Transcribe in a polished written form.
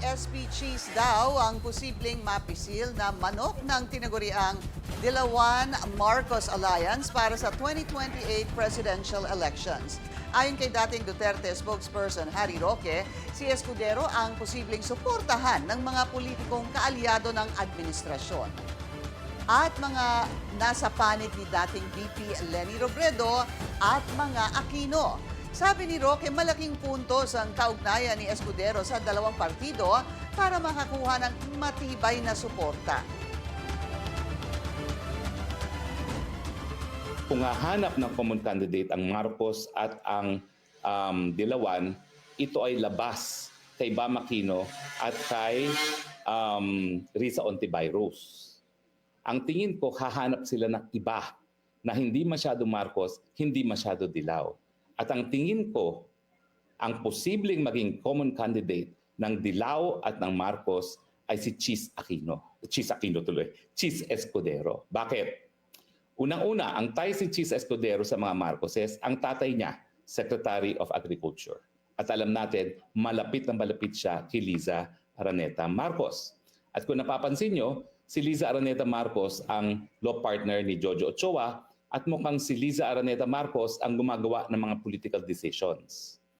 SP Cheese daw ang posibleng mapisil na manok ng tinaguriang Dilawan Marcos Alliance para sa 2028 presidential elections. Ayon kay dating Duterte spokesperson Harry Roque, si Escudero ang posibleng suportahan ng mga politikong kaalyado ng administrasyon at mga nasa panig ni dating VP Leni Robredo at mga Aquino. Sabi ni Roque, malaking puntos ang kaugnayan ni Escudero sa dalawang partido para makakuha ng matibay na suporta. Kung hahanap ng common candidate ang Marcos at ang Dilawan, ito ay labas kay Bam Aquino at kay Risa Hontiveros. Ang tingin ko, hahanap sila ng iba na hindi masyado Marcos, hindi masyado Dilaw. At ang tingin ko, ang posibleng maging common candidate ng Dilaw at ng Marcos ay si Cheese Aquino. Cheese Aquino tuloy. Cheese Escudero. Bakit? Unang-una, ang tie si Cheese Escudero sa mga Marcoses, ang tatay niya, Secretary of Agriculture. At alam natin, malapit na malapit siya kay Liza Araneta Marcos. At kung napapansin nyo, si Liza Araneta Marcos ang law partner ni Jojo Ochoa at mukhang si Liza Araneta Marcos ang gumagawa ng mga political decisions.